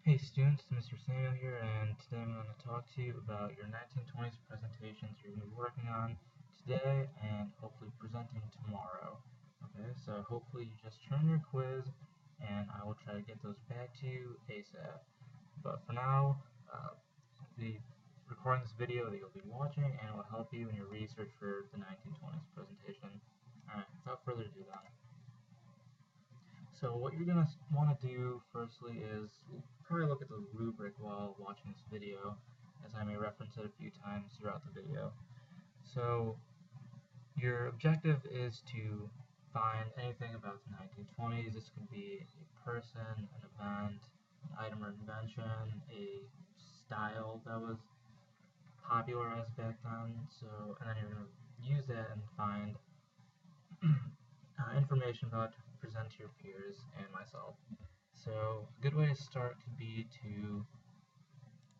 Hey students, Mr. Samuel here, and today I'm going to talk to you about your 1920s presentations you're going to be working on today and hopefully presenting tomorrow. Okay, so hopefully you just turn your quiz and I will try to get those back to you ASAP. But for now, I'll be recording this video that you'll be watching and it will help you in your research for the 1920s presentation. Alright, without further ado then. So what you're going to want to do firstly is probably look at the rubric while watching this video, as I may reference it a few times throughout the video. So your objective is to find anything about the 1920s. This could be a person, an event, an item or invention, a style that was popularized back then. So, and then you're going to use that and find information about to present to your peers and myself. So a good way to start could be to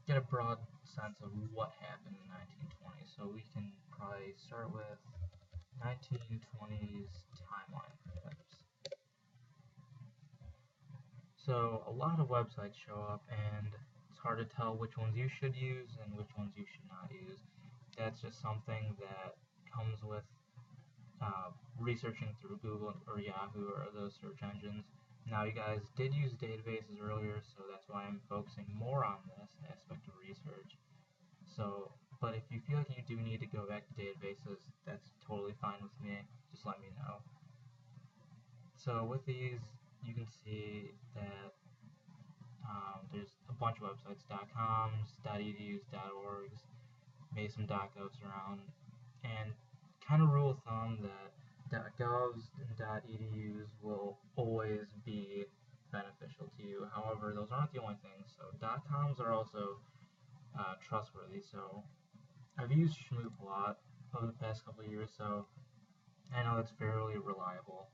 get a broad sense of what happened in 1920. So we can probably start with 1920s timeline, perhaps. So a lot of websites show up and it's hard to tell which ones you should use and which ones you should not use. That's just something that comes with researching through Google or Yahoo or those search engines. Now, you guys did use databases earlier, so that's why I'm focusing more on this aspect of research. So, but if you feel like you do need to go back to databases, that's totally fine with me. Just let me know. So with these, you can see that there's a bunch of websites, .coms, .edus, .orgs, maybe some .govs around, and kind of rule of thumb that .govs and .edus will always be beneficial to you. However, those aren't the only things. So .coms are also trustworthy. So I've used Shmoop a lot over the past couple of years, so I know it's fairly reliable.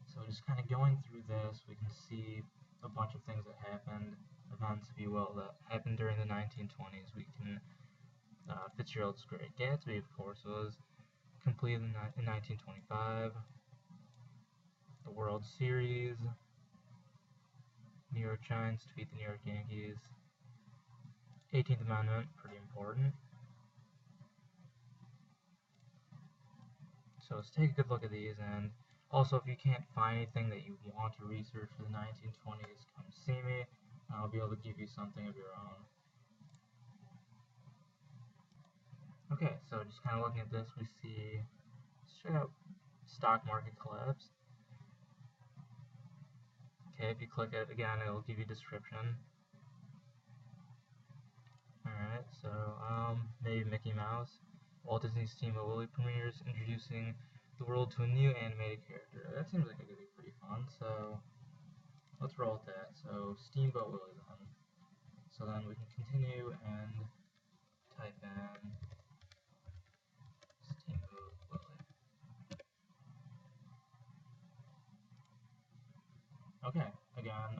So just kind of going through this, we can see a bunch of things that happened, events, if you will, that happened during the 1920s. We can Fitzgerald's Great Gatsby, of course, was completed in 1925. The World Series, New York Giants defeat the New York Yankees. 18th Amendment, pretty important. So let's take a good look at these, and also if you can't find anything that you want to research for the 1920s, come see me. I'll be able to give you something of your own. Okay, so just kind of looking at this, we see, let's check out stock market collapse. Okay, if you click it again, it'll give you a description. Alright, so maybe Mickey Mouse. Walt Disney's Steamboat Willie premieres, introducing the world to a new animated character. That seems like it could be pretty fun, so let's roll with that. So Steamboat Willie then. So then we can continue and type in Steamboat Willie. Okay, again,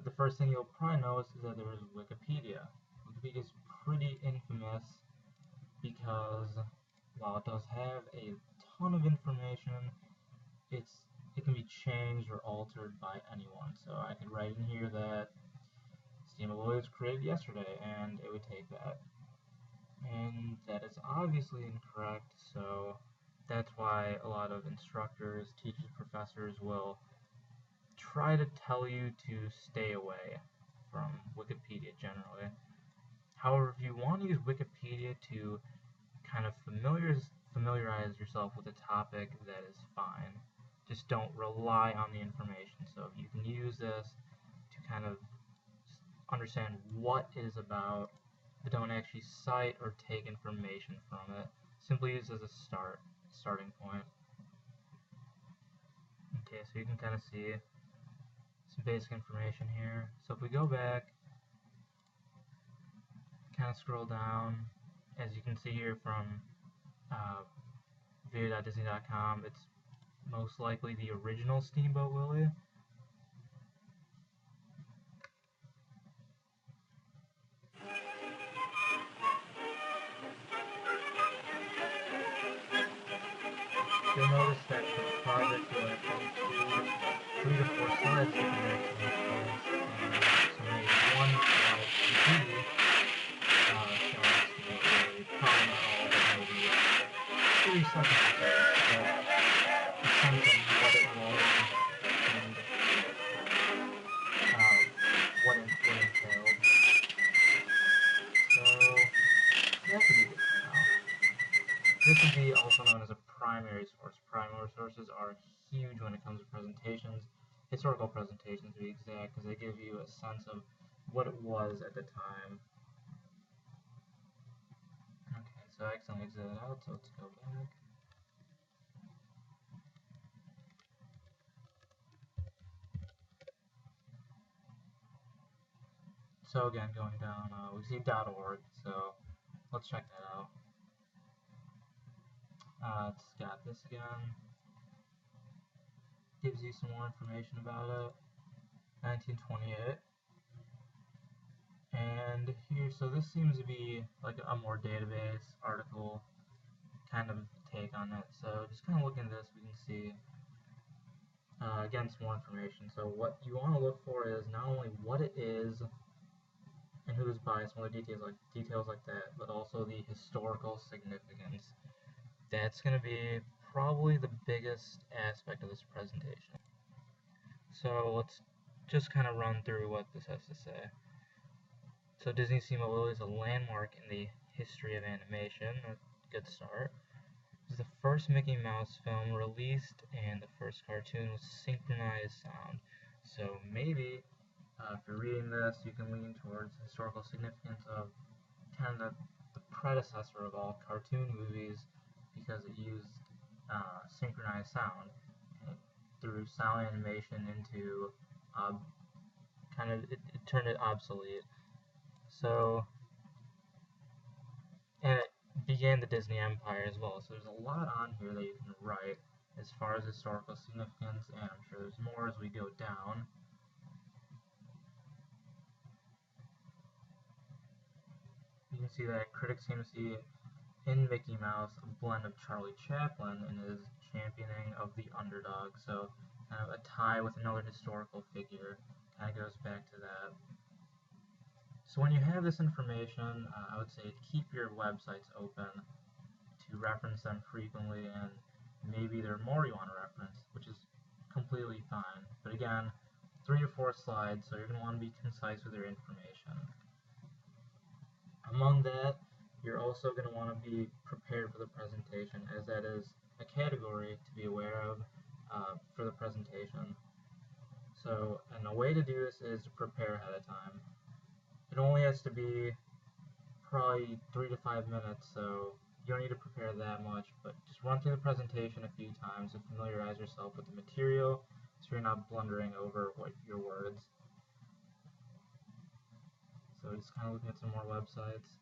the first thing you'll probably notice is that there is Wikipedia. Wikipedia is pretty infamous because while it does have a ton of information, it can be changed or altered by anyone. So I could write in here that Steamboat Willie was created yesterday, and it would take that. And that is obviously incorrect, so that's why a lot of instructors, teachers, professors will try to tell you to stay away from Wikipedia generally. However, if you want to use Wikipedia to kind of familiarize yourself with a topic, that is fine. Just don't rely on the information. So you can use this to kind of understand what it is about, but don't actually cite or take information from it. Simply use it as a starting point. Okay, so you can kind of see some basic information here. So if we go back, kind of scroll down, as you can see here from video.disney.com, it's most likely the original Steamboat Willie. You'll notice that the project will have 3 to 4 slides to connect to each place. showing us really, probably not all, but maybe 3 seconds or so, a sense of what it was and what it entailed. So that could be good for now. This would be also known as a primary source. Primary sources are huge when it comes to presentations, historical presentations to be exact, because they give you a sense of what it was at the time. Okay, so I accidentally exited out, so let's go back. So again, going down, we see .org, so let's check that out. It's got this again. Gives you some more information about it. 1928. And here, so this seems to be like a more database article kind of take on it. So just kind of looking at this, we can see, again, some more information. So what you want to look for is not only what it is and who is by, some other details like that, but also the historical significance. That's going to be probably the biggest aspect of this presentation. So let's just kind of run through what this has to say. So Disney Steamboat Willie is a landmark in the history of animation. A good start. It was the first Mickey Mouse film released and the first cartoon with synchronized sound. So maybe if you're reading this, you can lean towards the historical significance of kind of the predecessor of all cartoon movies because it used synchronized sound. It threw sound animation into it turned it obsolete. So, and it began the Disney Empire as well. So there's a lot on here that you can write as far as historical significance, and I'm sure there's more as we go down. You can see that critics seem to see in Mickey Mouse a blend of Charlie Chaplin and his championing of the underdog. So kind of a tie with another historical figure kind of goes back to that. So when you have this information, I would say keep your websites open to reference them frequently, and maybe there are more you want to reference, which is completely fine. But again, 3 or 4 slides, so you're going to want to be concise with your information. Among that, you're also going to want to be prepared for the presentation, as that is a category to be aware of for the presentation. So, and a way to do this is to prepare ahead of time. It only has to be probably 3 to 5 minutes, so you don't need to prepare that much, but just run through the presentation a few times to familiarize yourself with the material so you're not blundering over your words. So just kind of looking at some more websites.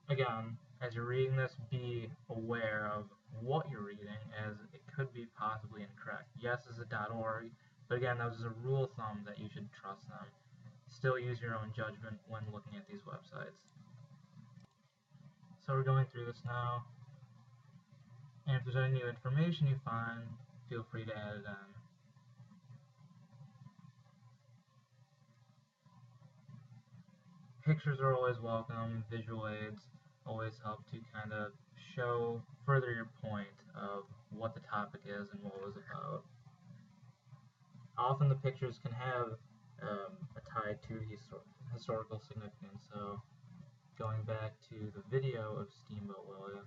Again, as you're reading this, be aware of what you're reading, as it could be possibly incorrect. Yes, this is a .org, but again, that was a rule of thumb that you should trust them. Still use your own judgment when looking at these websites. So we're going through this now, and if there's any new information you find, feel free to add it in. Pictures are always welcome, visual aids always help to kind of show further your point of what the topic is and what it was about. Often the pictures can have a tie to historical significance, so going back to the video of Steamboat Willie.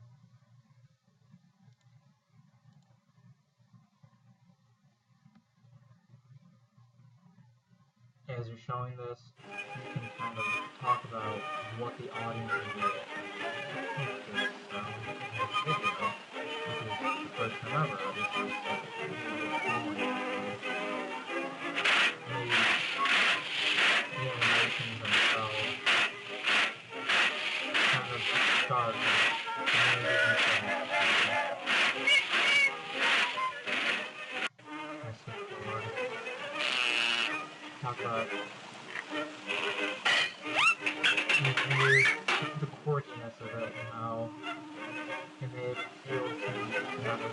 As you're showing this, you can kind of talk about what the audience would like to take this video, which is the first time ever, obviously, the animations themselves kind of start talk about the quirkiness of it and how it may appeal to another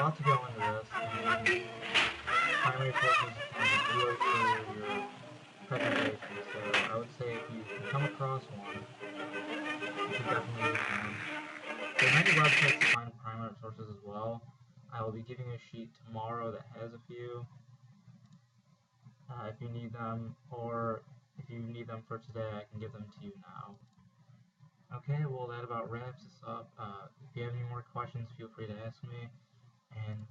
lot to go into this, and primary sources can be really for your presentation. So I would say if you can come across one, you should definitely use one. There are many websites to find primary sources as well. I will be giving you a sheet tomorrow that has a few, if you need them, or if you need them for today, I can give them to you now. Okay, well that about wraps us up. If you have any more questions, feel free to ask me, and